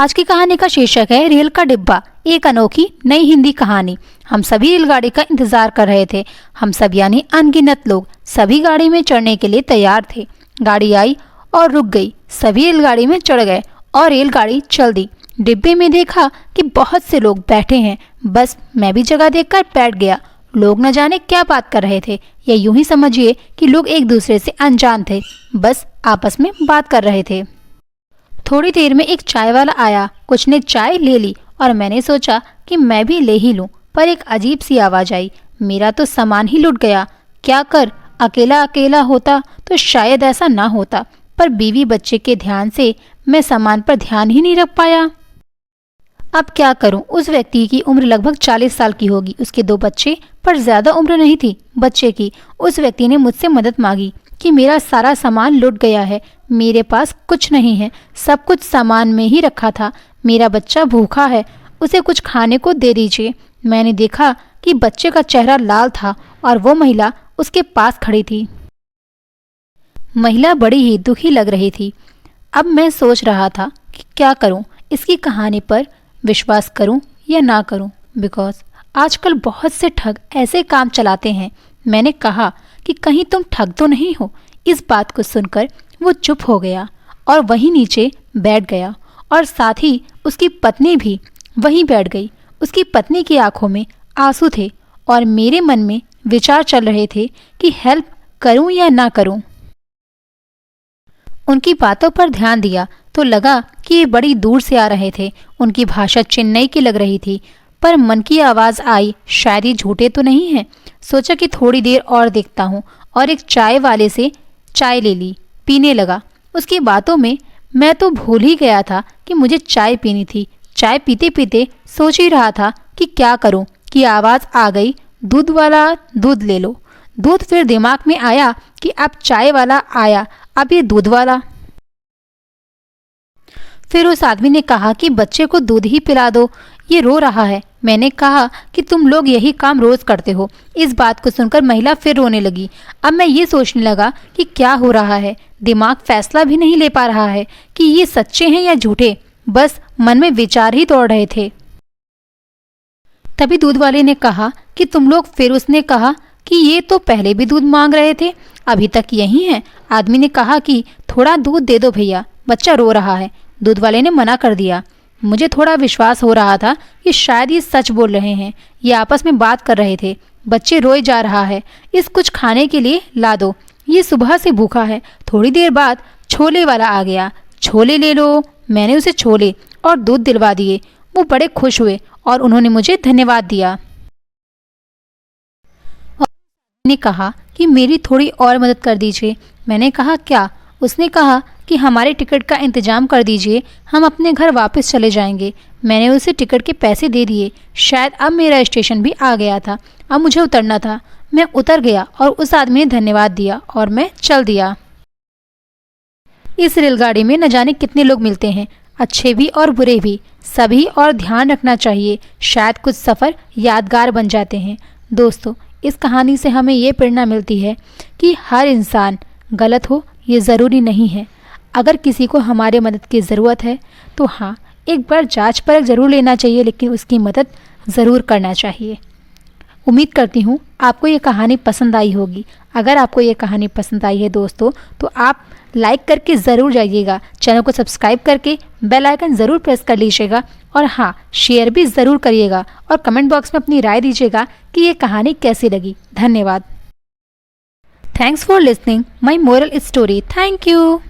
आज की कहानी का शीर्षक है रेल का डिब्बा, एक अनोखी नई हिंदी कहानी। हम सभी रेलगाड़ी का इंतजार कर रहे थे। हम सब यानी अनगिनत लोग सभी गाड़ी में चढ़ने के लिए तैयार थे। गाड़ी आई और रुक गई। सभी रेलगाड़ी में चढ़ गए और रेलगाड़ी चल दी। डिब्बे में देखा कि बहुत से लोग बैठे हैं। बस मैं भी जगह देखकर बैठ गया। लोग न जाने क्या बात कर रहे थे, या यूं ही समझिए कि लोग एक दूसरे से अनजान थे, बस आपस में बात कर रहे थे। थोड़ी देर में एक चाय वाला आया। कुछ ने चाय ले ली और मैंने सोचा कि मैं भी ले ही लूं, पर एक अजीब सी आवाज़ आई। मेरा तो सामान ही लुट गया। क्या कर, अकेला अकेला होता तो शायद ऐसा ना होता, पर बीवी बच्चे के ध्यान से मैं सामान पर ध्यान ही नहीं रख पाया। अब क्या करूं? उस व्यक्ति की उम्र लगभग 40 साल की होगी। उसके 2 बच्चे, पर ज़्यादा उम्र नहीं थी बच्चे की। उस व्यक्ति ने मुझसे मदद मांगी कि मेरा सारा सामान लुट गया है, मेरे पास कुछ नहीं है, सब कुछ सामान में ही रखा था। मेरा बच्चा भूखा है, उसे कुछ खाने को दे दीजिए। मैंने देखा कि बच्चे का चेहरा लाल था और वो महिला उसके पास खड़ी थी। महिला बड़ी ही दुखी लग रही थी। अब मैं सोच रहा था कि क्या करूं, इसकी कहानी पर विश्वास करूं या ना करूं, बिकॉज आजकल बहुत से ठग ऐसे काम चलाते हैं। मैंने कहा कि कहीं तुम ठग तो नहीं हो। इस बात को सुनकर वो चुप हो गया और वहीं नीचे बैठ गया, और साथ ही उसकी पत्नी भी वहीं बैठ गई। उसकी पत्नी की आंखों में आंसू थे और मेरे मन में विचार चल रहे थे कि हेल्प करूं या ना करूं। उनकी बातों पर ध्यान दिया तो लगा कि ये बड़ी दूर से आ रहे थे। उनकी भाषा चेन्नई की लग रही थी, पर मन की आवाज़ आई, शायद ये झूठे तो नहीं हैं। सोचा कि थोड़ी देर और देखता हूँ, और एक चाय वाले से चाय ले ली, पीने लगा। उसकी बातों में मैं तो भूल ही गया था कि मुझे चाय पीनी थी। चाय पीते पीते सोच ही रहा था कि क्या करूँ कि आवाज़ आ गई, दूध वाला दूध ले लो। दूध, फिर दिमाग में आया कि अब चाय वाला आया, अब ये दूध वाला। फिर उस आदमी ने कहा कि बच्चे को दूध ही पिला दो, ये रो रहा है। मैंने कहा कि तुम लोग यही काम रोज करते हो। इस बात को सुनकर महिला फिर रोने लगी। अब मैं ये सोचने लगा कि क्या हो रहा है। दिमाग फैसला भी नहीं ले पा रहा है कि ये सच्चे हैं या झूठे। बस मन में विचार ही दौड़ रहे थे। तभी दूध वाले ने कहा कि तुम लोग। फिर उसने कहा कि ये तो पहले भी दूध मांग रहे थे, अभी तक यही है। आदमी ने कहा कि थोड़ा दूध दे दो भैया, बच्चा रो रहा है। दूध वाले ने मना कर दिया। मुझे थोड़ा विश्वास हो रहा था कि शायद ये सच बोल रहे हैं। ये आपस में बात कर रहे थे। बच्चे रोए जा रहा है, इस कुछ खाने के लिए ला दो, ये सुबह से भूखा है। थोड़ी देर बाद छोले वाला आ गया। छोले ले लो। मैंने उसे छोले और दूध दिलवा दिए। वो बड़े खुश हुए और उन्होंने मुझे धन्यवाद दिया। ने कहा कि मेरी थोड़ी और मदद कर दीजिए। मैंने कहा क्या? उसने कहा कि हमारे टिकट का इंतजाम कर दीजिए, हम अपने घर वापस चले जाएंगे। मैंने उसे टिकट के पैसे दे दिए। शायद अब मेरा स्टेशन भी आ गया था, अब मुझे उतरना था। मैं उतर गया और उस आदमी ने धन्यवाद दिया और मैं चल दिया। इस रेलगाड़ी में न जाने कितने लोग मिलते हैं, अच्छे भी और बुरे भी, सभी, और ध्यान रखना चाहिए, शायद कुछ सफ़र यादगार बन जाते हैं। दोस्तों, इस कहानी से हमें ये प्रेरणा मिलती है कि हर इंसान गलत हो ये ज़रूरी नहीं है। अगर किसी को हमारे मदद की ज़रूरत है तो हाँ, एक बार जांच परख ज़रूर लेना चाहिए, लेकिन उसकी मदद ज़रूर करना चाहिए। उम्मीद करती हूँ आपको ये कहानी पसंद आई होगी। अगर आपको ये कहानी पसंद आई है दोस्तों, तो आप लाइक करके ज़रूर जाइएगा, चैनल को सब्सक्राइब करके बेल आइकन ज़रूर प्रेस कर लीजिएगा, और हाँ, शेयर भी ज़रूर करिएगा, और कमेंट बॉक्स में अपनी राय दीजिएगा कि ये कहानी कैसी लगी। धन्यवाद। Thanks for listening my moral story. Thank you.